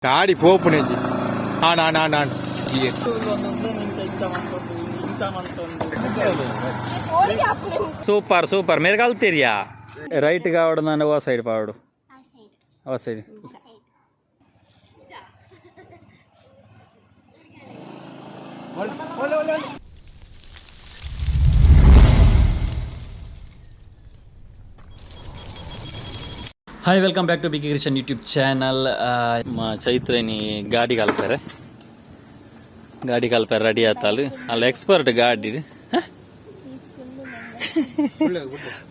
ಗಾಡಿ ಪೋಪುನೆಜಿ on super super మీరు కలుతారియా రైట్ కావడం ఓ సైడ్ పావడు ఓ side hi welcome back to ಬಿಗಿ ಕ್ರಿಶ್ಚಿಯನ್ ಯೂಟ್ಯೂಬ್ ಚಾನಲ್. మా చైత్రని ಗಾಡಿ ಕಲ್ತಾರೆ ರೆಡಿ ಆತಾಲು ಅಲ್ಲಿ ಎಕ್ಸ್ಪರ್ಟ್ ಗಾಡಿ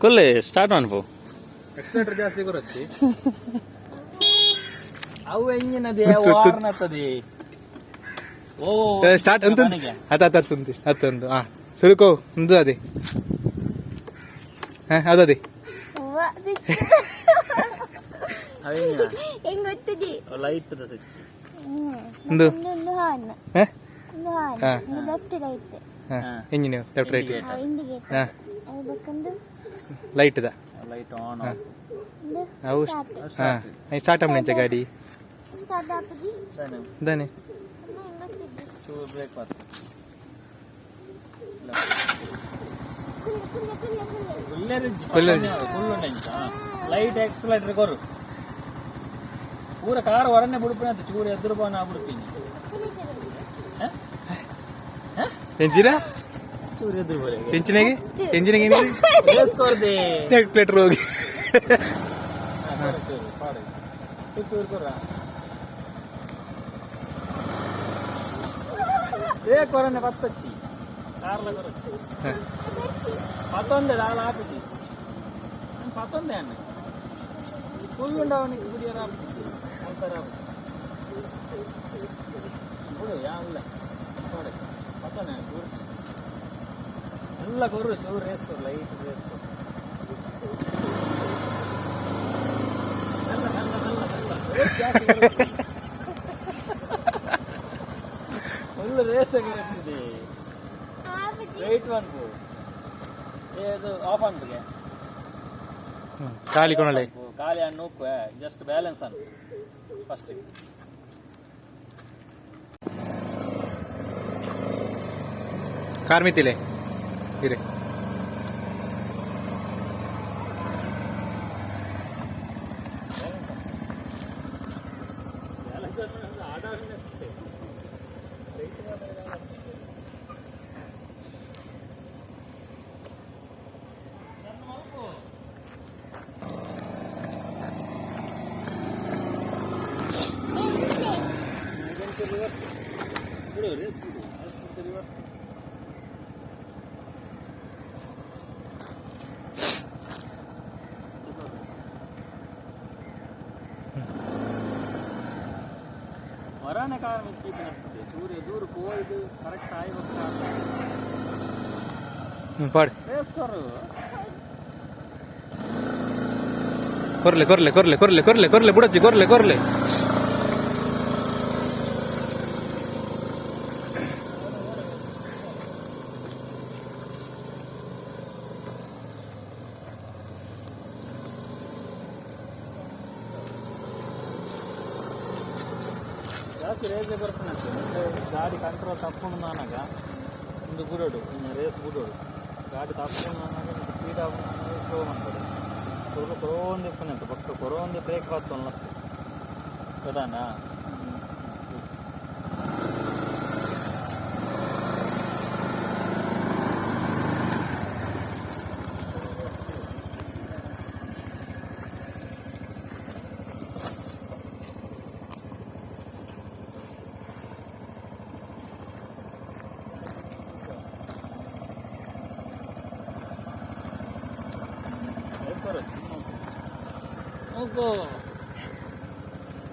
ಕೊಲ್ಲೆ ಸ್ಟಾರ್ಟ್ ಅನ್ಪು ಎಕ್ಸೆಟ್ರ್ ಜಾಸ್ತಿ ಕೊರಚ್ಚಿ ಅವು ಎಂಜಿನದೇ ವಾರ್ನತದೆ ಓ ಸ್ಟಾರ್ಟ್ ಅಂತ ಹತ್ತೊಂದು ಸುರುಕೋ ಒಂದು ಅದೇ ಅದದೇ ಲೈಟ್ ಸ್ವಿಚ್ ಒಂದು engine left right light light on ಅವು ಸ್ಟಾರ್ಟ್ ಅಮ್ಮನೆ ಗಾಡಿ ದಾನೆ ಚೂರು ಬ್ರೇಕ್ ಮಾತ್ರ ಲೈಟ್ ಎಕ್ಸಲೇಟರ್ ಕೊರು ಪೂರ ಕಾರ್ ಹೊರನೆ ಬಿಡ್ಪಿನ ಅಂತ ಚೂರು ಎದುರು ಬಾ ನಾ ಬಿಡ್ತೀನಿ ಎಂಜಿನ ಚೂರು ಎದುರು ಬರ ಎಂಜಿನಿಗೆ ಬೇಸ್ಕೊರ್ದೆ ಎಕ್ಸ್ಲೇಟರ್ ಹೋಗಿ ಚೂರು ಕೊರ బ్రేక్ వరనే పత్తొచ్చి కార్లో కొరొచ్చి పత్తుందే దాని ఆపుచి పత్తుందే అన్న ఫుల్ ఉండవని గుడి రా అంతరా ఇప్పుడు యాళ్ళ చూడే పత్తనే గుర్చి ಎಲ್ಲ ಕೊರು ಚೂರು ರೇಸ್ಕೊ ಲೈಟ್ ರೇಸ್ಕೊ ಫುಲ್ ರೇಸ್ ಆಗಿರುತ್ತದೆ ಸ್ಟ್ರೈಟ್ ಅನ್ಕೋ ಇದು ಆಫ್ ಅನ್ಬಿಗೆ ಖಾಲಿ ಕೊನಲೆ ಖಾಲಿ ಅನ್ನು ಜಸ್ಟ್ ಬ್ಯಾಲೆನ್ಸ್ ಅನ್ನು ಫಸ್ಟ್ ಕಾರ್ ಮಿತಿಲೆ ಇರೆ ವರಾನೆ ಕಾರ್ ಮಿಕ್ಕಿ ಬರ್ತದೆ ಚೂರು ಎದುರು ಕೋಯ್ದು ಕರೆಕ್ಟ್ ಆಗಿ ಹೋಗ್ತಾ ಪಾಡ್ ರೇಸ್ ಕೊರು ಕೊರ್ಲೆ ಬಿಡಚ್ಚಿ ಕೊರ್ಲೆ ಜಾಸ್ತಿ ರೇಸೇ ಬರ್ತಾನೆ ಗಾಡಿ ಕಂಟ್ರೋಲ್ ತಪ್ಪುಂಡು ನಾನಾಗ ಒಂದು ಗುಡೋಡು ಇನ್ನು ರೇಸ್ ಗುಡೋಡು ಗಾಡಿ ತಪ್ಪುಂಡು ನಾನಾಗ ಸ್ಪೀಡ್ ಆಗ ಸ್ಲೋ ಮಾಡ್ತಾರೆ ಕೊರೋಂದು ಇಪ್ಪನಂತ ಪಕ್ಕ ಕೊರೋಂದು ಬ್ರೇಕ್ ಬರ್ತಲ್ಲ ಪ್ರಧಾನ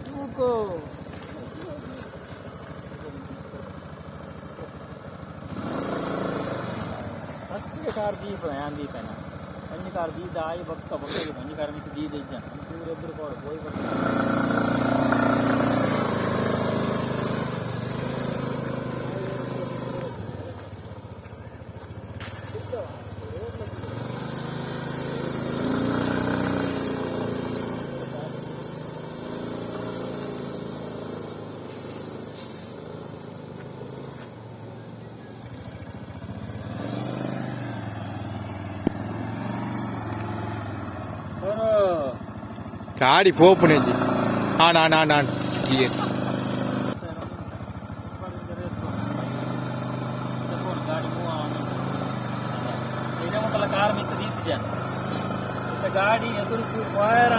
Muko. First car deep है deep है ना अन्य कार दी दाई वक्त अन्य कार में दी दे जान पूरे उधर कोई ಗಾಡಿ ಪೋಪುನೆಜಿ ಆಣ್ ಗಿಯರ್ कार मित्र दीप जन गाड़ी एदुर वायर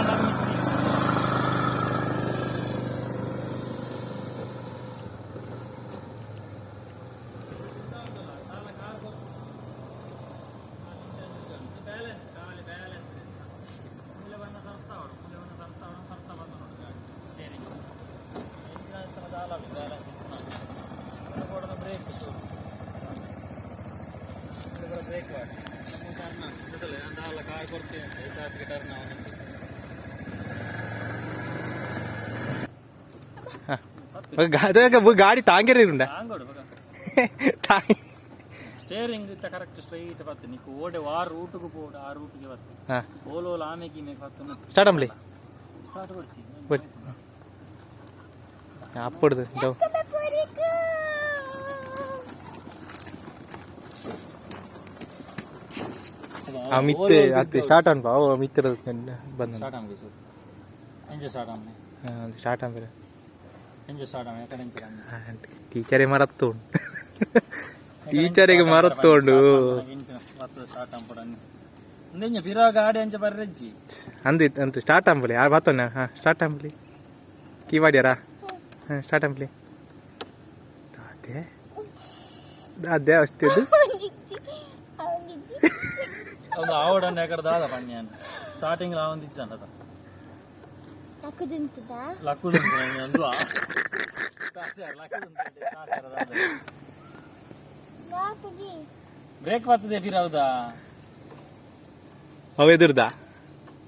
ब्रेक ಗಾಡಿ ತಾಂಗಿರುಂಡ ಸ್ಟೇರಿಂಗ್ ಕರೆಕ್ಟ್ ಸ್ಟ್ರೈಟ್ ಬರ್ತದೆ ನೀಕು ಓಡೆ ವಾರ ರೂಟ್ಗೆ ಪೋಡ ಆ ರೂಟ್ಗೆ ಬರ್ತದೆ ಓಲೋಲ ಆಮೆಗೆ ಮೇಕ್ ಬರ್ತದೆ ಸ್ಟಾರ್ಟ್ ಅಂಬ್ಲಿ ಸ್ಟಾರ್ಟ್ ಕೊಡ್ಚಿ ಅಪ್ಪಡ್ದು ಆ ಮಿತ್ತೆ ಅತ್ತೆ ಸ್ಟಾರ್ಟ್ ಅನ್ಪ ಅವ ಮಿತ್ರ ಬಂದ ಸ್ಟಾರ್ಟ್ ಆಮ್ಗೆ ಸರ್ ಎಂಜೆ ಸ್ಟಾರ್ಟ್ ಆಮ್ನೆ ಸ್ಟಾರ್ಟ್ ಅಂಬೆ ಎಂಜೆ ಸ್ಟಾರ್ಟ್ ಆಮ್ನೆ ಕಡೆ ಎಂಜೆ ಟೀಚರೇ ಮರತ್ತೋಂಡು ಟೀಚರಿಗೆ ಮರತ್ತೋಂಡು ಮತ್ತೆ ಸ್ಟಾರ್ಟ್ ಆಂಪಡ ಇಂದೆಂಜೆ ಬಿರೋ ಗಾಡಿ ಅಂಚೆ ಬರ್ರೆಜ್ಜಿ ಅಂದಿತ್ತು ಅಂತ ಸ್ಟಾರ್ಟ್ ಅಂಬಲಿ ಆ ಬತ್ತನ ಸ್ಟಾರ್ಟ್ ಅಂಬಲಿ ಕೀ ಮಾಡ್ಯಾರ ಸ್ಟಾರ್ಟ್ ಅಂಬಲಿ ಅದೇ ಅದೇ ಅಷ್ಟಿದ್ದು ಒಂದು ಆವಡನ್ನ ಎಕಡೆ ದಾದ ಪನ್ಯಾನ ಸ್ಟಾರ್ಟಿಂಗ್ ಆವಂದಿಚ್ಚಂಡ ಲಕ್ಕುದುಂಟು ಬ್ರೇಕ್ ಬರ್ತದೆ ಫಿರಾವುದ ಅವ ಎದುರ್ದ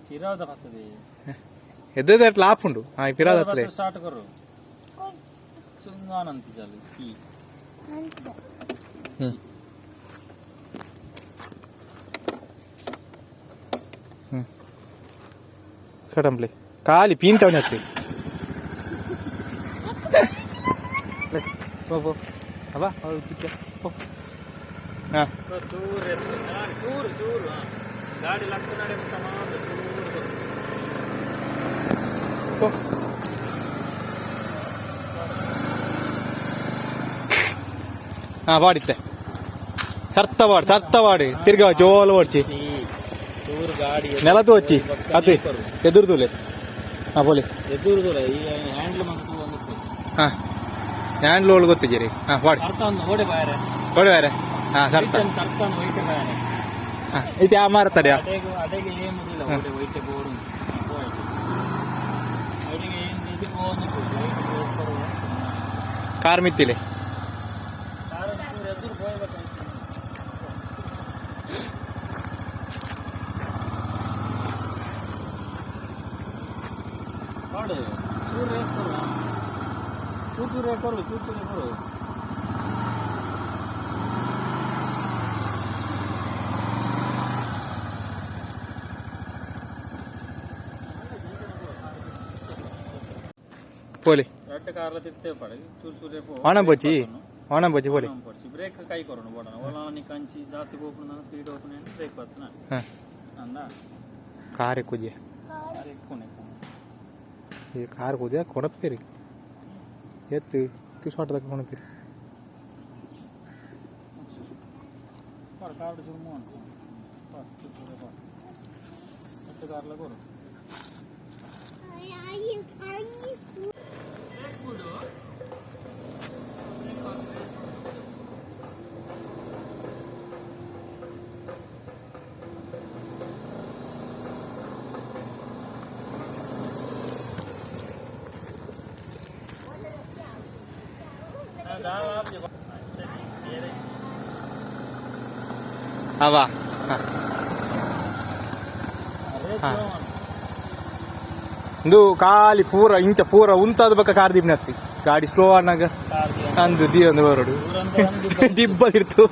ಫಿರಾವುದ ಬರ್ತದೆ ಎದುರ್ದ ಲಾಪ್ ಉಂಡು ಫಿರಾದ ಸ್ಟಾರ್ಟ್ ಕರು ಸುಂಗಾನಂತ ಚಾಲು ಕೀ ಕಡಂಬ್ಲಿ ಖಾಲಿ ಪೀಂಟವನೇ ಹತ್ತಿ ಅವ ಚೂರು ಚೂರು ಗಾಡಿ ಲಕ್ಕ ನಡೆ ಪಾಡಿತ್ತೆ ಸರ್ತ ಪಾಡಿ ತಿರ್ಗಾ ಜೋಲು ಓಡ್ಚಿ ಚೂರು ಗಾಡಿ ನೆಲತು వచ్చి ಅತಿ ಎದುರುದುಲೆ ಬೋಲಿ ಎದುರುದುಲೆ ಈ ಹ್ಯಾಂಡ್ಲ್ ಮಂತು ಒಂದು ಹ್ಯಾಂಡ್ಲ್ ಒಳಗೆ ಗೊತ್ತಿದ್ದೀರಿ ಪಾಡಿ ಅರ್ಥ ಒಂದು ಓಡೆ ಬಾಯರೆ ಸರ್ತ ಸರ್ತ ವೈಟ್ ಬಾಯರೆ ಇದು ಯಾವ ಮಾರುತ್ತಾರೆ ಅಡೆಗೆ ಏನಿಲ್ಲ ಓಡೆ ವೈಟ್ ಬೋರು ಅಡೆಗೆ ಏನು ಇದು ಬೋನು ಲೈಟ್ ಬೋರು ಕಾರ್ ಮಿತ್ತಿಲೆ ಕಾರ್ ಎದುರು ಹೋಗ್ಬೇಕು चूर रेस करो चूर करो పోలే రెడ్ కార్ లో తిప్తే పడే चूर వానం పోచి పోలే బ్రేక్ కై కొరను బోడన ఓలా ని కంచి ಜಾಸ್ತಿ ಹೋಗ್ಬಿಡು ಸ್ಪೀಡ್ ಹೋಗ್ಬಿಡು ಅಂತ ಬ್ರೇಕ್ ಬರ್ತನ ಅಂದ ಕಾರ್ ఎక్కుజే ಕಾರ್ ఎక్కునే ये कार को दिया कोणपेरी येते तू शॉट तक कोणपेरी पर कार जो मोन बस चुरे बस तो कार लगो आई एक बुडो ಅವಾ ಇದು ಖಾಲಿ ಪೂರ ಉಂತಾದ ಬಕ್ಕ ಕಾರ್ ದಿಬ್ನತ್ತಿ ಗಾಡಿ ಸ್ಲೋ ಆನಾಗ ಅಂದು ದಿ ಒಂದು ಬರೋಡು ಡಿಬ್ಬಲ್ ಇರ್ತು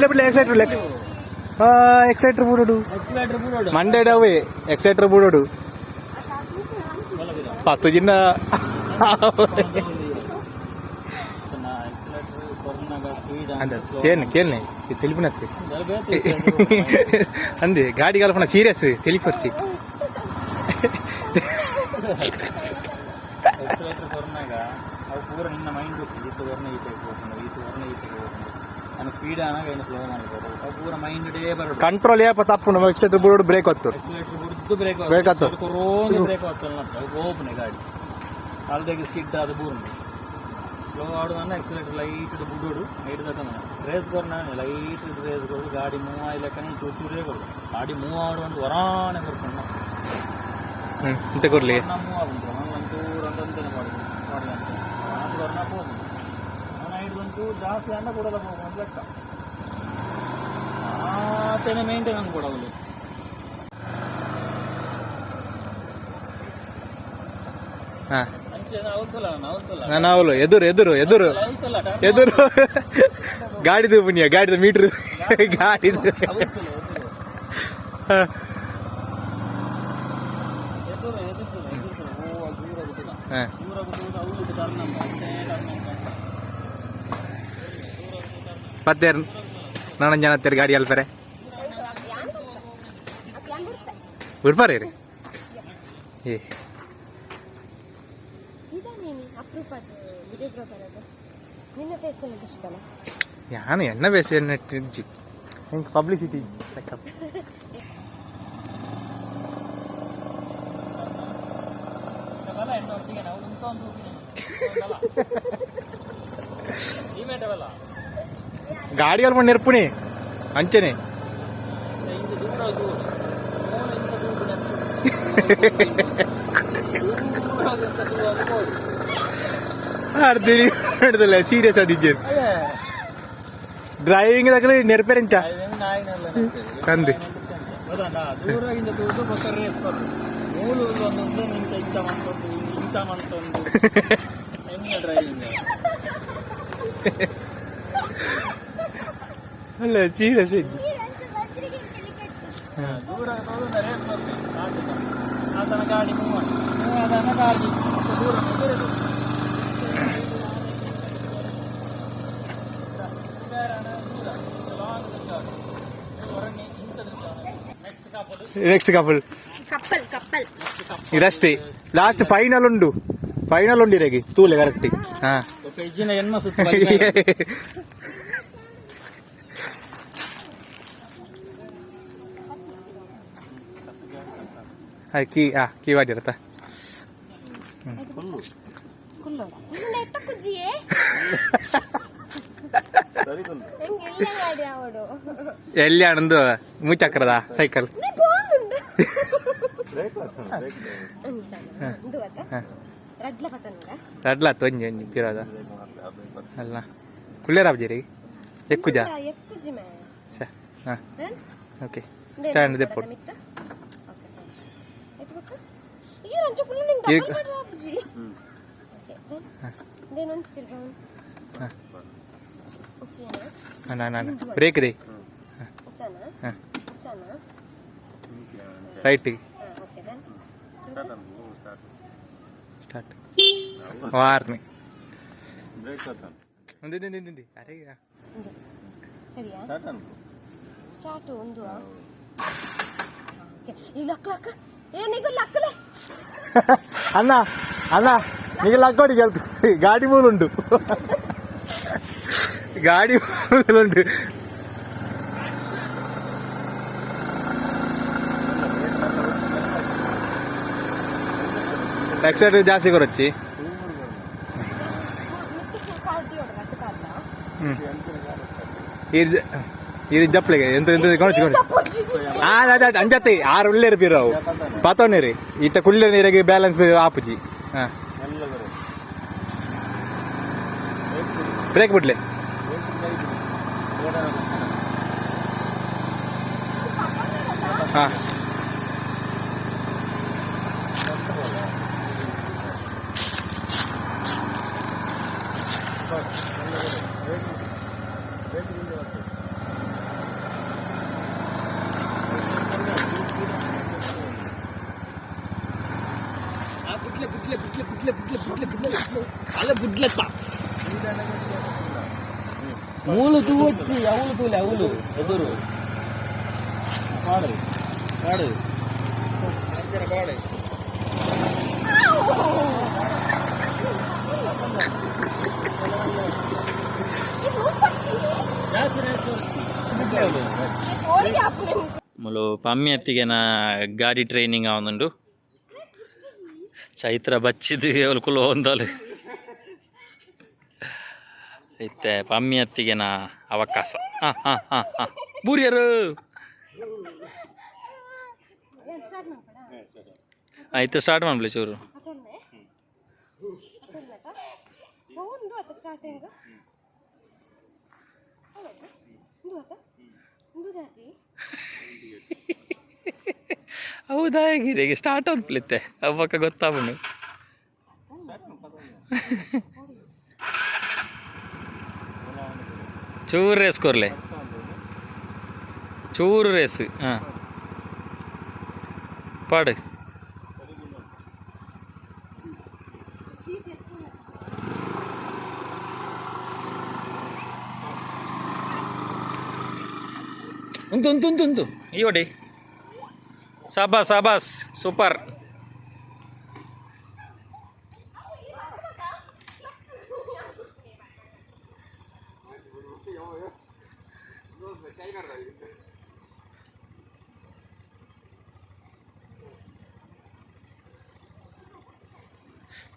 ಬಿಡ್ಲೆ ಎಕ್ಸೈಟರ್ ಬೂಡೋಡು ಮಂಡೇ ಡವೇ ಎಕ್ಸೈಟರ್ ಬೂಡೋಡು 10 ಜಿನ್ನ స్పీడ్ అంతే కేల్ని తెలిపినత్తి అంది ಗಾಡಿ ಕಲ್ಪನ ಸೀರಿಯಸ್ తెలిపొచ్చి ಎಕ್ಸಲೇಟರ್ ಕೊರ್ನಾಗ ಅವು ಪೂರ ನಿನ್ನ ಮೈಂಡ್ ಈತ ವರ್ಣ ಈತೆಗೆ ಹೋಗ್ತದೆ ಈತ ವರ್ಣ ಈತೆಗೆ ಹೋಗ್ತದೆ ನನ್ನ ಸ್ಪೀಡ್ ಆನಾಗ ಏನು ಸ್ಲೋ ಮಾಡ್ಬೋದು ಅವು ಪೂರ ಮೈಂಡ್ ಡೇ ಬರೋದು ಕಂಟ್ರೋಲ್ ಏಪ ತಪ್ಪು ನಮ್ಮ ಎಕ್ಸಲೇಟರ್ ಬಿಡೋದು ಬ್ರೇಕ್ ಹೊತ್ತು ಎಕ್ಸಲೇಟರ್ ಬಿಡ್ದು ಬ್ರೇಕ್ ಬ್ರೇಕ್ ಕೊರೋಂದು ಬ್ರೇಕ್ ಹೊತ್ತಲ್ಲ ಓಪನೆ ಗಾಡಿ ಕಾಲ್ದಾಗಿ ಸ್ಕಿಡ್ ಅದು ಬೂರ್ನು ಸ್ಲೋ ಆಡೋದನ್ನ ಎಕ್ಸಲೇಟರ್ ಲೈಟ್ ಬಿಡೋಡು ಲೈಟ್ ತಗೊಂಡ ರೇಸ್ ಕೊರ್ನ ಲೈಟ್ ರೇಸ್ ಕೊಡು ಗಾಡಿ ಮೂವ್ ಆಗ್ಲಿಕ್ಕನೇ ಚೂರೇ ಕೊಡು ಗಾಡಿ ಮೂವ್ ಆಡು ಅಂತ ವರಾನೆ ಬರ್ಕೊಂಡು ಇಂತ ಕೊರ್ಲಿ ಮೂವ್ ಆಗುಂಟು ನಾನು ಒಂಚೂರು ಅಂತಂತೇನೆ ಮಾಡಿದ್ವಿ ಮಾಡಿದಂತೆ ಅದು ವರ್ಣ ಹೋಗುದು ನಾನು ಹಿಡಿದಂಚೂರು ಜಾಸ್ತಿ ಅಂದ ಕೊಡೋದ ಹೋಗು ಅಂತ ಲೆಕ್ಕ ಆತೇನೆ ಮೇಂಟೈನ್ ಅಂದು ಕೊಡೋದು ಹಾಂ ಅವತ್ತಲ್ಲ ನಾವಲ್ಲ ಎದುರು ಗಾಡಿದು ಪುಣ್ಯ ಗಾಡಿದ ಮೀಟ್ರ್ ಗಾಡಿದು ಪತ್ತೇರು ನಾನು ಜನ ಹತ್ತಿರ ಗಾಡಿ ಅಲ್ಪರೆ ಬಿಡ್ಪಾರ ರೀ ಏ ಯಾನು ಎಣ್ಣ ಬೇಸಿ ಎಣ್ಣೆ ಇಟ್ಟಿ ಹಿಂಗೆ ಪಬ್ಲಿಸಿಟಿ ಗಾಡಿ ಅಲ್ಲಿ ನೆರ್ಪುಣಿ ಅಂಚೆನೆ ಅರ್ಧಿ ಹಿಡ್ದಲ್ಲ ಸೀರಿಯಸ್ ಆದಿದ್ದೆ ಡ್ರೈವಿಂಗ್ ದಾಗಲೇ ನೆರಪೇರೆಂಚ ಕಂದು ದೂರದಿಂದ ದೂರ ಗೊತ್ತ ರೇಸ್ ಕೊಟ್ಟು ಮೂಲು ಒಂದೊಂದು ನಿಂತ ಇಂತ ಮಂತೊಂದು ಹೆಂಗೆ ಡ್ರೈವಿಂಗ್ ಅಲ್ಲ ಸೀರಿಯಸ್ ದೂರ ರೇಸ್ ಬರ್ತೀನಿ ಆತನ ಗಾಡಿ ಮೂವ್ ಅದನ್ನ ಗಾಡಿ ದೂರ నెక్స్ట్ కపుల్ ಇದಷ್ಟೇ ಲಾಸ್ಟ್ ಫೈನಲ್ ಉಂಡು ರೆಗಿ ತೂಲೆ ಕರೆಕ್ಟ್ ಇಜ್ಜಿನ ಹೆಣ್ಮ ಸುತ್ತ ಕೀ ಮಾಡಿರತ್ತ ಎಲ್ಲಿ ಆನಂದು ಮುಚ್ಚಕ್ರದ ಸೈಕಲ್ ರಡ್ಲಾತ್ ಒಂಜಿ ಒಂಜಿ ತಿರೋದ ಅಲ್ಲ ಕುಳ್ಳೇರಾಬ್ಜಿ ರೀ ఎక్కుజ ఓకే స్టాండ్ దెప్పుడు బ్రేక్ దే రైట్ స్టార్ట్ వార్ని ఉంది అరే ಸ್ಟಾರ್ಟ್ ಒಂದು ಈ ಲಕ್ಕ ಏನಿಗೂ ಲಕ್ಕಲೆ అన్న నీకు లక్కోడికి వెళ్తుంది గాడి మూలుండు నెక్స్ట్ సైడ్ జాస్తి కూడా వచ్చి ఇది ಜಪ್ಪಲೆ ಎಂತ ಕೊಣಚಿ ಅಂಜತ್ತೆ 6 ಉಳ್ಳೇರು ಬೀರಾವು ಪಾತೋನೇರಿ ಇಟ್ಟ ಕುಳ್ಳೆ ನೀರಿಗೆ ಬ್ಯಾಲೆನ್ಸ್ ಆಪುಜಿ ಬ್ರೇಕ್ ಬಿಡ್ಲೆ ಹಾ ಮೂಲು ತೂ వచ్చి అవులు తూలే అవులు ఎదురు పాడు పాడు పాడు ಮುಲು ಪಮ್ಮಿ ಅತ್ತಿಗೆ ನಾ ಗಾಡಿ ಟ್ರೈನಿಂಗ್ ಅವನುಂಡು ಚೈತ್ರ ಬಚ್ಚಿದು ಅವಳು ಹೊಂದಲು ಐತೆ ಪಮ್ಮಿ ಅತ್ತಿಗೆ ನಾ ಅವಕಾಶ ಹಾಂ ಹಾಂ ಹಾಂ ಹಾಂ ಬೂರಿಯರು ಆಯ್ತು ಸ್ಟಾರ್ಟ್ ಮಾಡ್ಬಿಡಿ ಚೂರು ಹೌದಾ ಹೇಗಿರಿ ಸ್ಟಾರ್ಟ್ ಅನ್ಪ್ಲಿತ್ತೆ ಅವಕ್ಕ ಗೊತ್ತಾವನು ಚೂರು ರೇಸ್ ಕೊರ್ಲೆ ಚೂರು ರೇಸ್ ಹಾಂ ಪಾಡು ಉಂಟು ಈ ಹೊಡಿ ಸಾಬಾಸ್ ಸಾಬಾಸ್ ಸೂಪರ್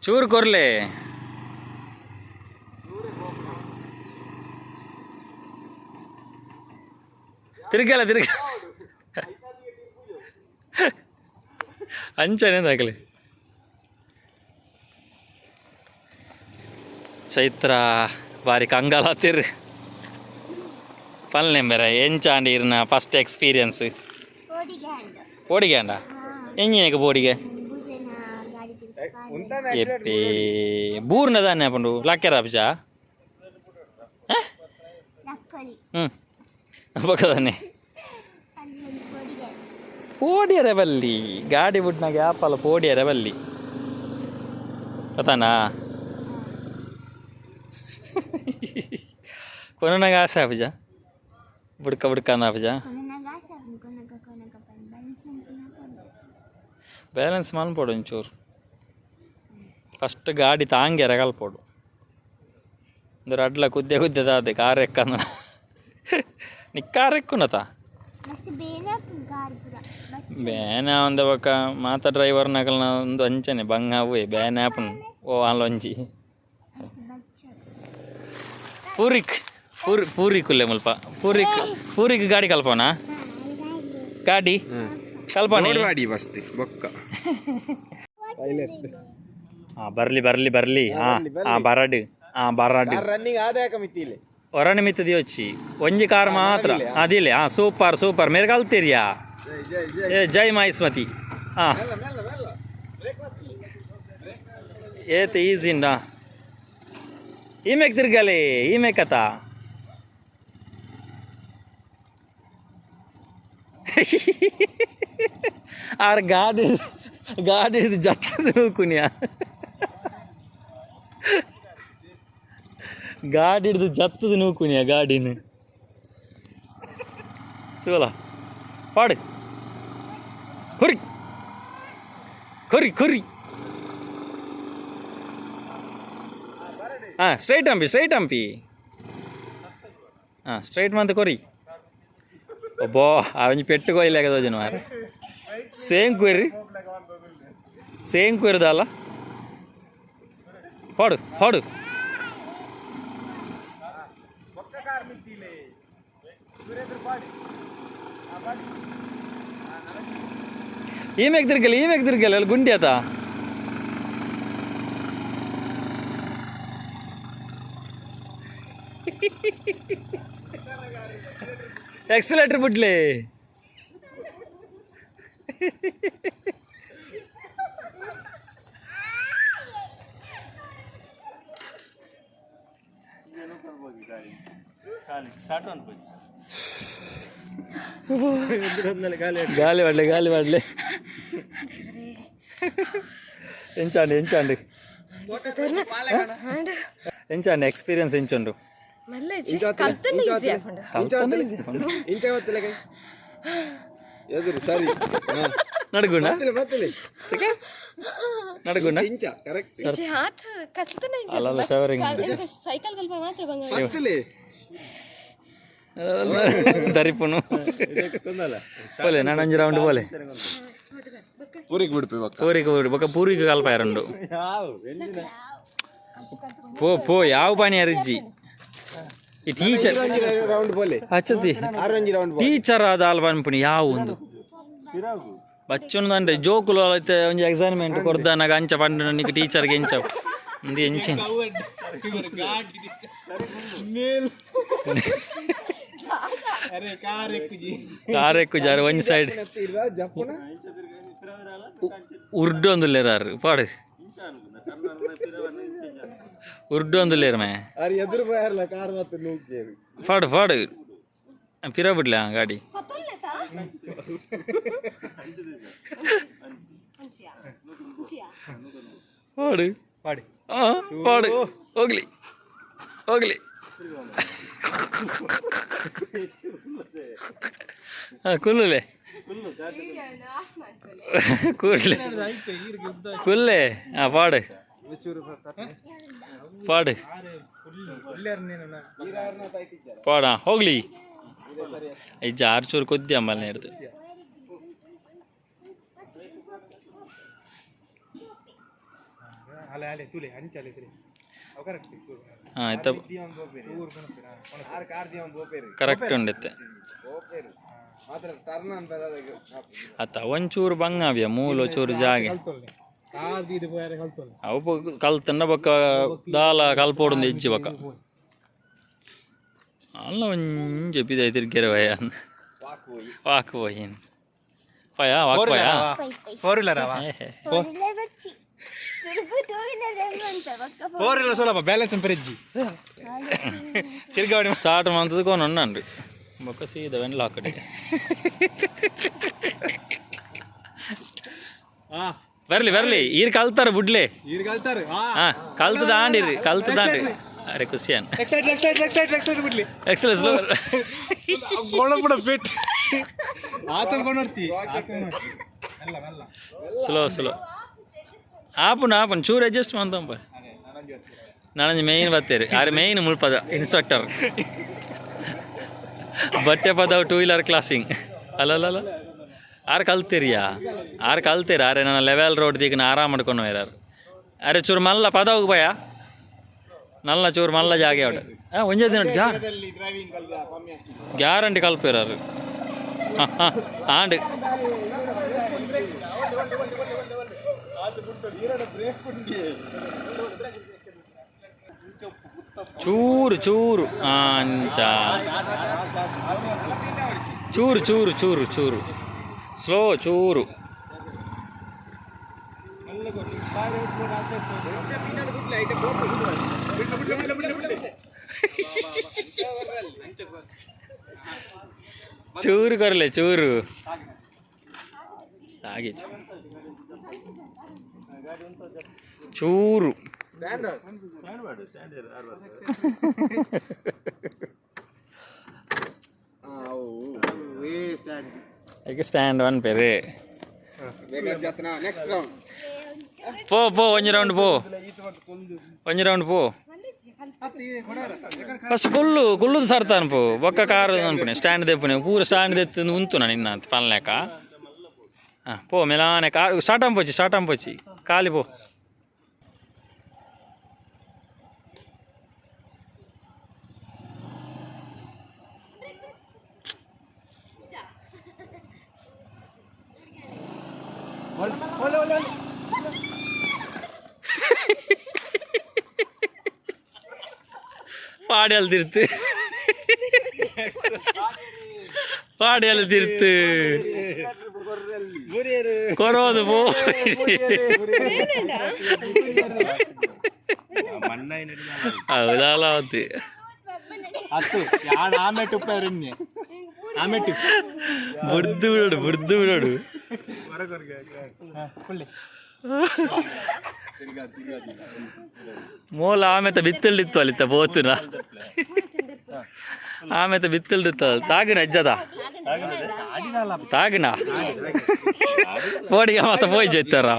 ಚೂರು ಕೊರ್ಲೆ ತಿರ್ಗಲ್ಲ ಅಂಚನೇದಾಗಲಿ ಚೈತ್ರ ಬಾರಿ ಕಂಗಾಲತ್ತಿರ್ರಿ ಪಲ್ಲೆ ಬೇರೆ ಎಂಚಾಂಡಿ ಇರ್ನ ಫಸ್ಟ್ ಎಕ್ಸ್ಪೀರಿಯನ್ಸ್ ಪೋಡಿಗೆ ಅಂಡ ಎಂಜಿನಕ್ಕೆ ಪೋಡಿಗೆ ಎಪ್ಪಿ ಬೂರ್ನ ದಾನೆ ಪಂಡು ಲಕ್ಕೆರ ಅಭಿಜ ಪಕ್ಕದಾನೆ ಪೋಡಿಯರೆ ಬಲ್ಲಿ ಗಾಡಿ ಬಿಟ್ನಾಗ ಆಪಲ್ಲ ಪೋಡಿಯರೆ ಬಲ್ಲಿ ಗೊತ್ತಾನಾ ಕೊನೆನಾಗ ಆಸೆ ಅಭಿಜ ಬುಡ್ಕ ಅಭಿಜ ಬ್ಯಾಲೆನ್ಸ್ ಮಾಡ್ಪೋಡು ಒಂಚೂರು ಫಸ್ಟ್ ಗಾಡಿ ತಾಂಗ್ಯಾರ ಕಲ್ಪೋಡು ಅಂದ್ರೆ ಅಡ್ಲ ಕುದ್ದೆ ಕಾರ್ ಎಕ್ಕಂದ ನೀ ಕಾರ್ ಎಕ್ಕುನತ ಬೇನೆ ಒಂದ ಬಕ್ಕ ಮಾತ ಡ್ರೈವರ್ ನಕಲ್ನ ಒಂದು ಅಂಚನೆ ಬಂಗ ಅವೇ ಬೇನೆ ಆಪನ್ ಓ ಅಲ್ಲೊಂಜಿ ಪೂರಿಕುಲ್ಲೆ ಮುಲ್ಪ ಪೂರಿಕ್ ಗಾಡಿ ಕಲ್ಪನಾ ಗಾಡಿ ಕಲ್ಪನೆ ಫಸ್ಟ್ ಬೊಕ್ಕ ಬರ್ಲಿ ಬರಡು ರನ್ನಿಂಗ್ ಆದಾಯ ಕಮಿತಿಲೆ ಹೊರ ನಿಮಿತ್ತದಿ వచ్చి ಒಂಜಿ ಕಾರ್ ಮಾತ್ರ ಅದಿಲ್ಲ ಸೂಪರ್ ಮೇರೆ ಕಲ್ತೀರಿಯಾ ಜೈ ಮೈಸ್ಮತಿ ಹಾಂ ಏತ್ ಈಸಿಂಡ ಈಮೆಕ್ ತಿರ್ಗಲಿ ಈಮೆಕತ ಆರ್ ಗಾಡಿ ಜತ್ತದ ಕುನಿಯ ಗಾಡಿ ಹಿಡಿದು ಜತ್ತದ ನೂಕುನಿಯ ಗಾಡಿನ ತೋಲ ಪಾಡು ಕೊರಿ ಹಾಂ ಸ್ಟ್ರೈಟ್ ಹಂಪಿ ಹಾಂ ಸ್ಟ್ರೈಟ್ ಮಂತ್ ಕೊರಿ ಒಬ್ಬೋ ಅವನಿ ಪೆಟ್ಟು ಕೊಯ್ಲಾಗದ ಜನ ಮಾರ ಸೇಮ್ ಕೊಯ್ರದಲ್ಲ ಪಾಡು ಈಮೆಕ್ ತಿರ್ಗಲಿ ಅಲ್ಲಿ ಗುಂಡಿ ಆತ ಎಕ್ಸಲೇಟರ್ ಬಿಡ್ಲಿ గాలి పడలే ఎంచండి ఎక్స్పీరియన్స్ ఎంచండు మళ్ళీ ఇంచ వత్తలే కై ఎదురు సరి నడుగుండా బత్తలే నడుగుండా ఇంచ కరెక్ట్ हाथ कत्ते नहीं ಅಲ್ಲ ಶವರಿಂಗ್ साइकिल कल मात्र बंगा బత్తలే ದರಿಪುನು కొందల పోలే నానంజు రౌండ్ పోలే పూరికి ಬಿಡ್ಪಿ ಬಕ್ಕ పూరికి పూరికి కలపాయి రెండు యావ్ ఎంజిన పో యావు పని అరిజ్జి ఈ ಟೀಚರ್ ರೌಂಡ್ ಬೋಲೆ ಹಚ್ಚತಿ ಆರಂಜಿ ರೌಂಡ್ ಟೀಚರ್ ಆದ ಅಲ್ವನ್ಪುನಿ ಯಾವು ಒಂದು ತಿರಾಗು ಬಚ್ಚೊಂದಂದ್ರೆ ಜೋಕುಲು అయితే ಒಂಜಿ ಎಕ್ಸಾಮಿನೆಂಟ್ ಕೊರ್ದಾನಾಗ ಅಂಚ ಪಂಡ ನಿಕ್ ಟೀಚರ್ಗೆ ಎಂಚ ಇಂದು ಎಂಚಿನ ಕಾರ್ ఎక్కు ಜಾರ ಒಂಜಿ ಸೈಡ್ ಉರ್ಡು ಒಂದುಲ್ಲೇರಾರು ಪಾಡು ಉರ್ಡು ಒಂದುಲ್ಲೇರು ಮೇ ಅರೆ ಎದುರು ಬಯರ್ಲ ಕಾರ್ ಮತ್ತೆ ನೂಕೇರು ಪಾಡು ಪಿರ ಬಿಡ್ಲ ಗಾಡಿ ಪಾಡು ಪಾಡು ಹೋಗ್ಲಿ ಕುಲ್ಲುಲೆ ಕುಲ್ಲೆ ಪಾಡು ಪಾಡ ಹೋಗ್ಲಿ ಈ ಜಾರ್ ಚೂರು ಕೊದ್ದಿ ಅಂಬಲ್ನ ಹಿಡ್ದು ಕರೆಕ್ಟ್ ಉಂಡಿತ್ತೆ ಅತ್ತ ಒಂಚೂರು ಬಂಗಾವ್ಯ ಮೂಲ ಚೂರು ಜಾಗೆ ಅವು ಕಲ್ತನ್ನ ಬೊಕ್ಕ ದಾಲ ಕಲ್ಪೋಡು ಹೆಜ್ಜಿ ಬೊಕ್ಕ ಅಲ್ಲ ಒಂಜಿ ಪಿದ ತಿರ್ಗೆರೆ ವಯ ವಾಕ್ ಹೋಯಿನ್ ಪಯ ವಾಕ್ ಪಯ 4 వీలర్ సులభ బ్యాలెన్స్ పెరిజ్జి తిరిగాడు స్టార్ట్ మంతది కొని ఉండండి బొక్క సీదా వెంటలో అక్కడే ಬರ್ಲಿ ಈರ್ ಕಲ್ತಾರ ಬುಡ್ಲೆ ಕಲ್ತದಾಂಡಿ ಅರೆ ಖುಷಿಯನ್ ಎಕ್ಸೈಟ್ ಬಿಡ್ಲಿ ಎಕ್ಸಲೆನ್ಸ್ ಸ್ಲೋ ಆಪನ್ ಚೂರು ಅಡ್ಜಸ್ಟ್ ಮಾಡ್ತಂಪ ನಾನಂಜು ಮೇಯ್ನ್ ಬರ್ತೀರಿ ಆರೆ ಮೇಯ್ನ್ ಮುಳ್ಪದ ಇನ್ಸ್ಟ್ರಕ್ಟರ್ ಬಟ್ಟೆ ಪದ 2 ವೀಲರ್ ಕ್ಲಾಸಿಂಗ್ ಅಲ್ಲಲ್ಲ ಆರು ಕಲ್ತೀರಿ ಅರೆ ನನ್ನ ಲೆವೆಲ್ ರೋಡ್ ದಿಕ್ಕಿನ ಆರಾಮ್ ಮಾಡ್ಕೊಂಡು ಹೋಯ್ರಾರು ಅರೆ ಚೂರು ಮಲ್ಲ ಪದ ಹೋಗಿ ಭಯ ನಲ್ಲ ಚೂರು ಮಲ್ಲ ಜಾಗೆ ಅವಡ ಒಂದೇ ದಿನ ಗ್ಯಾರಂಟಿ ಕಲ್ಪಿರಾರು ಆಂಡ್ ಚೂರು ಅಂಚ ಚೂರು ಸ್ಲೋ ಚೂರು ಚೂರು ಕೊರಲೆ ಚೂರು ಹಾಗೆ ಚೂರು ಸ್ಟ್ಯಾಂಡ್ ಒನ್ ಪೇರೆ పో ಒಂಜಿ ರೌಂಡ್ ಪೋ ಫಸ್ಟ್ ಕುಲ್ಲುದು ಸರ್ತಾನು ಪೋ ಬೊಕ್ಕ ಕಾರು ಅನ್ಪುಣೆ ಸ್ಟ್ಯಾಂಡ್ ದೆಪ್ಪುನೆ ಪೂರ ಸ್ಟ್ಯಾಂಡ್ ದೆತ್ತು ಉಂತುನ ನಿನ್ನ ಪಲ್ಲೆಕ ಪೋ ಮೆಲಾನೆ ಕಾ ಸ್ಟಾರ್ಟ್ ಅಂಪೊಚ್ಚಿ ಕಾಲಿ ಪೋ ಪಾಡಿ ಅಲ್ದಿರ್ತು ಕೊರೋದು ಪೋ ಹೌದಲ್ಲ ಅವತ್ತು ಬುರ್ದು ಬಿಡೋಡು ಮೂಲ ಆಮೆತ ಬಿತ್ತಲ್ದಿತ್ತು ಅಲ್ಲಿತ್ತ ಬೋತುನ ಆಮೆತ ಬಿತ್ತಲ್ದಿತ್ತು ತಾಗಿನ ಅಜ್ಜದ ತಾಗಿನ ಪೋಡಿಗೆ ಮಾತ ಪೋಯ್ ಜೈತಾರ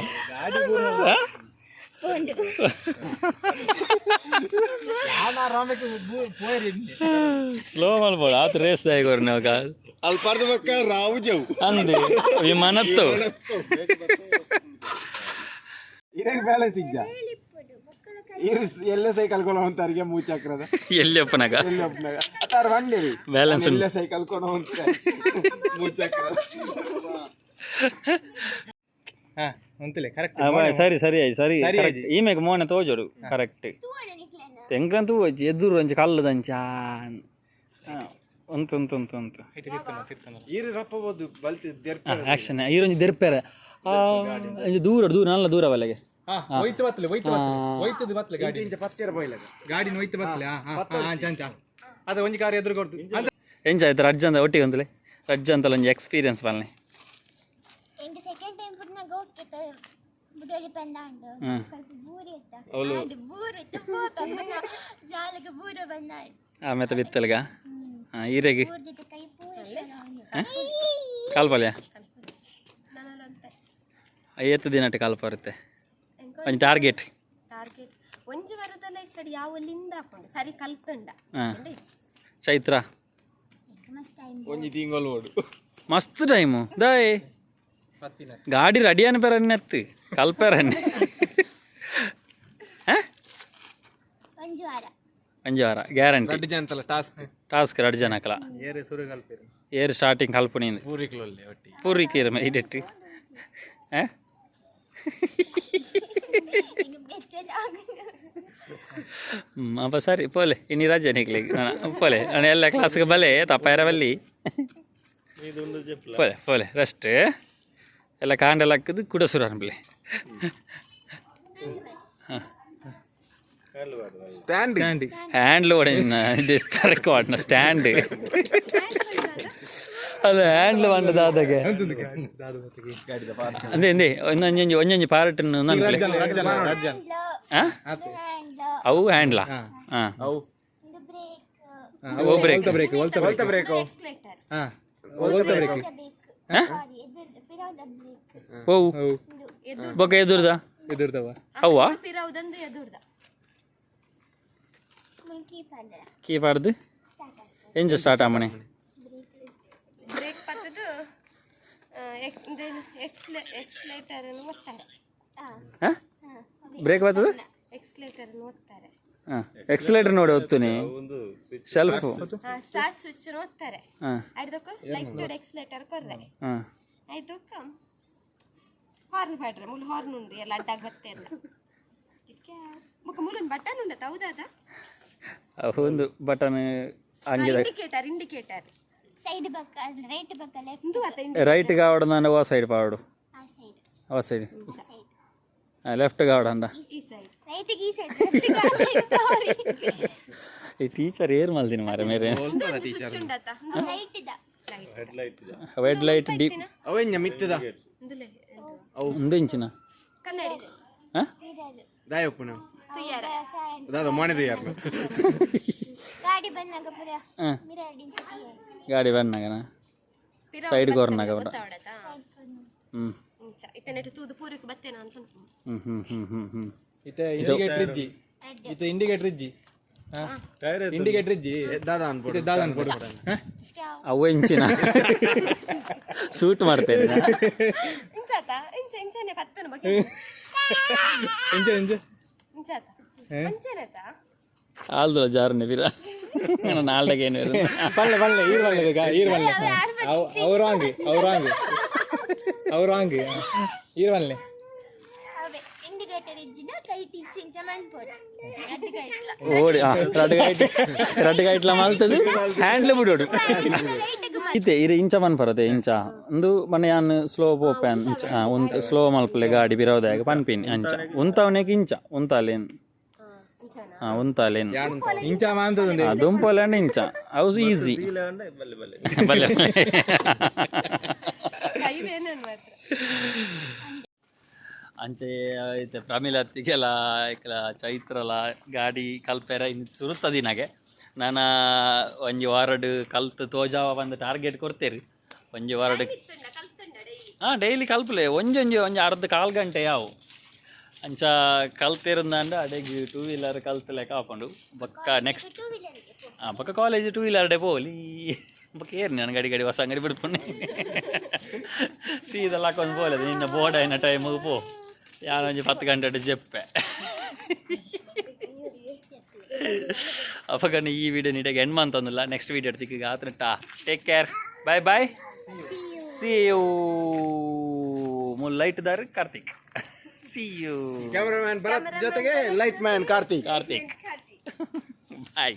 ಸ್ಲೋ ಮಾಡ್ಬೋಡ ಆತ ರೇಸ್ ದಾಯಿಗೋರ್ ನಾವು ಅಲ್ಪಾರ್ದ ಪಕ್ಕ ರಾವು ಜವು ಅಂದೆ ವಿಮಾನತ್ತು ಇರಂಗ್ ಬ್ಯಾಲೆನ್ಸ್ ಇದ್ದ ಎಲ್ಲ ಸೈಕಲ್ ಕೊಡೋ ಅಂತಾರಿಗೆ ಮೂಚಾಕ್ರದ ಎಲ್ಲಿ ಒಪ್ಪನಾಗ ಎಲ್ಲಿ ಒಬ್ಬನಾಗ ಅತಾರ ಬಂದಿರಿ ಬ್ಯಾಲೆನ್ಸ್ ಎಲ್ಲ ಸೈಕಲ್ ಕೊಡೋ ಅಂತ ಮೂಚಾಕ್ರದ ಸರಿ ಸರಿ ಆಯ್ತು ಸರಿ ಈಮೆಗೆ ಮೋನೆ ತೋಜೋಡು ಕರೆಕ್ಟ್ ತೆಂಗ್ರಂತೂ ಎದುರು ಅಂಚ ಕಲ್ಲದಂಚ ಉಂತು ಈರು ರಪ್ಪಬಹುದು ಬಲ್ತಿ ಆಕ್ಷನ್ ಈರೊಂದು ದೆರ್ಪೇರೆ ದೂರ ದೂರ ನಲ್ಲ ದೂರ ಬಲೆಗೆ ಎಂಚ ಆಯ್ತು ರಜ್ಜ ಅಂತ ಒಟ್ಟಿಗೆ ಅಂತಲೇ ರಜ್ಜ ಅಂತಲ್ಲ ಒಂದು ಎಕ್ಸ್ಪೀರಿಯನ್ಸ್ ಬಲ್ಲೆ ಸೆಕೆಂಡ್ ಟೈಮ್ ಪುಟ್ನ ಗೋಸ್ಕೆತ ಬುಡಲಿ ಪಂದಾಂಡು ಬೂರಿ ಇತ್ತ ಅದು ಬೂರು ಜಾಲಗ ಬೂರ ಬಂದಾಯ್ ಆಮೇಲೆ ಬಿತ್ತಲ್ಗ ಈರೆಗೆ ಬೂರ್ದಿತ ಕೈ ಪೂರ ಕಾಲ್ಪಲ್ಯ ಐವತ್ತು ದಿನಟ್ಟು ಕಾಲ್ಪ ಬರುತ್ತೆ ಒಂದು ಟಾರ್ಗೆಟ್ ಒಂಜಿ ವರದಲ್ಲ ಇಷ್ಟ ಯಾವಲ್ಲಿಂದ ಹಾಕೊಂಡು ಸರಿ ಕಲ್ತಂಡ ಚೈತ್ರ ಒಂಜಿ ತಿಂಗಳು ಓಡು ಮಸ್ತ್ ಟೈಮು ದಾಯ್ ಗಾಡಿ ರೆಡಿ ಅನ್ಪೇರನ್ನೆತ್ತು ಕಲ್ಪೇರನ್ನೆ ಒಂಜು ವಾರ ಗ್ಯಾರಂಟಿ ಟಾಸ್ಕ್ 2 ಜನ ಕಲ ಏರ್ ಸ್ಟಾರ್ಟಿಂಗ್ ಕಲ್ಪನೆ ಪೂರಿಕೀರ ಮೈಡೆಟ್ಟು ಅಪ್ಪ ಸರಿ ಪೋಲೆ ಇನ್ನು ರಜೆ ನಿಕ್ಲಿಗೆ ಪೋಲೆ ನಾನು ಎಲ್ಲ ಕ್ಲಾಸ್ಗೆ ಬಲೆ ತಪ್ಪಾಯಿರ ಬಲ್ಲಿ ಪೋಲೆ ಪೋಲೆ ರೆಸ್ಟ್ ಎಲ್ಲ ಕಾಂಡೆಲ್ಲ ಹಾಕಿದ್ದು ಕುಡಸುರ ಅನ್ಬಲೆ ಹ್ಯಾಂಡ್ಲ್ ಓಡ ತರಕ ವಾಡ್ನ ಸ್ಟ್ಯಾಂಡ್ ಅದು ಹ್ಯಾಂಡ್ಲ್ ಬಂಡದಾದಾಗೆ ಅಂದೆ ಎಂದೇ ಒಂದೊಂಜಿ ಒಂದೊಂಜಿ ಪಾರ್ಟನ್ನು ಅವು ಹ್ಯಾಂಡ್ಲಾ ಹಾಂ ಓ ಬ್ರೇಕ್ ಓ ಬೊಕ್ಕ ಎದುರ್ದವ ಅವ್ವಾ ಕೀಪಾಡ್ದು ಎಂಜ ಸ್ಟಾರ್ಟ್ ಆಮಣೆ ಬ್ರೇಕ್ ಪತ್ತದು ಎಕ್ಸ್ಲೇಟರ್ ಒತ್ತಾರೆ ಬ್ರೇಕ್ ಬರ್ತದೆ ಎಕ್ಸ್ಲೇಟರ್ ಒತ್ತಾರೆ ಎಕ್ಸಲೇಟರ್ ನೋಡಿ ಒತ್ತುನಿ ಸೆಲ್ಫ್ ಸ್ಟಾರ್ಟ್ ಸ್ವಿಚ್ ಒತ್ತಾರೆ ಆಯ್ತು ಲೈಟ್ ಎಕ್ಸ್ಲೇಟರ್ ಕೊರ್ರೆ ಆಯ್ತು ಹಾರ್ನ್ ಪಾಡ್ರೆ ಮುಲ್ ಹಾರ್ನ್ ಉಂಡು ಎಲ್ಲ ಅಡ್ಡಾಗ ಬತ್ತೆ ಎಲ್ಲ ಮುಖ ಮುಲನ್ ಬಟನ್ ಉಂಡ ಹೌದಾದ ಒಂದು ಬಟನ್ ಹಂಗಿದೆ ಇಂಡಿಕೇಟರ್ ಸೈಡ್ ಬಕ್ಕ ರೈಟ್ ಬಕ್ಕ ಲೆಫ್ಟ್ ರೈಟ್ ಕಾವಡ ನಾನು ಓ ಸೈಡ್ ಪಾವಡು ಓ ಸೈಡ್ ಲೆಫ್ಟ್ ಕಾವಡ ಅಂದ ಈ ಸೈಡ್ ರೈಟ್ ಈ ಸೈಡ್ ಈ ಟೀಚರ್ ಏರ್ ಮಲ್ದಿನಿ ಮಾರೆ ಮೇರೆ ಸ್ವಿಚ್ ಉಂಡತ ರೈಟ್ ಇದ ರೆಡ್ ಲೈಟ್ ಡೀಪ್ ಅವೆಂಜ ಮಿತ್ತದ ಒಂದು ಇಂಚಿನ ಕನ್ನಡಿ ಹಾಂ ದಾಯಪ್ಪನ ತುಯ್ಯಾರ ದಾದ ಮಾಡಿದ ಯಾರು ಗಾಡಿ ಬಂದಾಗ ಪುರ ಮಿರರ್ ಡಿನ್ ಗಾಡಿ ಬಣ್ಣಗನ ಸೈಡ್ ಗೋರ್ನಾಗ ಬಡ ಹ್ಞೂ ಇತನೆಟ್ ತೂದು ಪೂರಕ್ಕೆ ಬತ್ತೇನ ಅಂತ ಇಂಡಿಕೇಟರ್ ಇಜ್ಜಿ ಇಂಡಿಕೇಟರ್ ಇಜ್ಜಿ ದಾದ ಅನ್ಬೋದು ಅವು ಇಂಚಿನ ಸೂಟ್ ಮಾಡ್ತೇನೆ ಇಂಚಾತ ಇಂಚನೆ ಪತ್ತನ ಬಗ್ಗೆ ಇಂಚಾತ ಅಂಚೆನತ ಆಲ್ದು ಜಾರನೆ ಬಿರ ನಾಲ್ಡಗೆ ಏನು ಪಲ್ಲೆ ಈರ್ವಲ್ಲೆ ಅವ್ರಾಂಗಿ ಈರ್ವಲ್ಲೆ ಇಂಡಿಕೇಟರ್ ಇಜ್ಜಿನ ಕೈ ಟಿಚ್ಚಿಂಚ ಮನ್ಪೋಡ ಓಡಿ ರಡ್ ಗೈಟ್ಲ ಮಲ್ತದು ಹ್ಯಾಂಡ್ಲ್ ಬಿಡೋಡು ಇತ್ತೆ ಇರು ಇಂಚ ಮನ್ ಬರದೆ ಇಂಚ ಒಂದು ಮನೆ ಯಾನ್ ಸ್ಲೋ ಪೋಪೆ ಇಂಚ ಒಂದು ಸ್ಲೋ ಮಲ್ಪಲೆ ಗಾಡಿ ಬಿರೋದಾಗ ಪನ್ಪಿನ್ ಅಂಚ ಉಂತವನೇಗೆ ಇಂಚ ಉಂತಾಲೇನ್ ಉಂತಾಲೇನ್ ಇಂಚ ಮಾಂತದ ದುಂಪೋಲೆ ಇಂಚ ಅವು ಈಸಿ ಬಲ್ಲೆ ಕೈ ಬೇನನ್ ಮಾತ್ರ ಅಂಚೆ ಐತೆ ಪ್ರಮಿಳತ್ತಿಗೆಲ್ಲ ಇಕ್ಕಲ ಚೈತ್ರಲ ಗಾಡಿ ಕಲ್ಪೆರ ಇನ್ನು ಸುರುತ್ತದಿನಾಗೆ ನಾನು ಒಂಜಿ ವಾರಡ್ ಕಲ್ತು ತೋಜಾವ ಬಂದು ಟಾರ್ಗೆಟ್ ಕೊಡ್ತೇರಿ ಒಂಜಿ ವಾರಡ್ ಹಾಂ ಡೈಲಿ ಕಲ್ಪಲೆ ಒಂಜೊಂಜಿ ಅರ್ಧ ಕಾಲು ಗಂಟೆ ಯಾವು ಅಂಚ ಕಲ್ತಿರಂದ ಅಡೆಗೆ 2 ವೀಲರ್ ಕಲ್ತಲೆ ಕಾಪಂಡು ಬೊಕ್ಕ ನೆಕ್ಸ್ಟ್ ಟೂ ವೀಲರ್ಗೆ ಬೊಕ್ಕ ಕಾಲೇಜ್ 2 ವೀಲರ್ ಡೇ ಪೋಲಿ ಬೊಕ್ಕ ಏರ್ನಿ ನನ್ನ ಗಡಿ ಹೊಸ ಅಂಗಡಿ ಬಿಡ್ಪುಣ್ಣೆ ಸೀದಲ್ಲ ಹಾಕೊಂಡು ಪೋಲದು ನಿನ್ನ ಬೋರ್ಡ್ అయిన ಟೈಮಿಗೆ ಪೋ ಯಾನೊಂಜಿ 10 ಗಂಟೆ ಜೆಪ್ಪೆ ಅಪಗಣ್ಣ ಈ ವಿಡಿಯೋ ನೀಟಾಗಿ ಎಂಡ್ ಅಂತಂದಿಲ್ಲ ನೆಕ್ಸ್ಟ್ ವಿಡಿಯೋ ತಿಕ್ಕಿಗೆ ಆತನ take care bye bye see you light ದಾರ್ Karthik see you cameraman Bharat ಜೊತೆಗೆ ಲೈಟ್ ಮ್ಯಾನ್ ಕಾರ್ತಿಕ್ ಬಾಯ್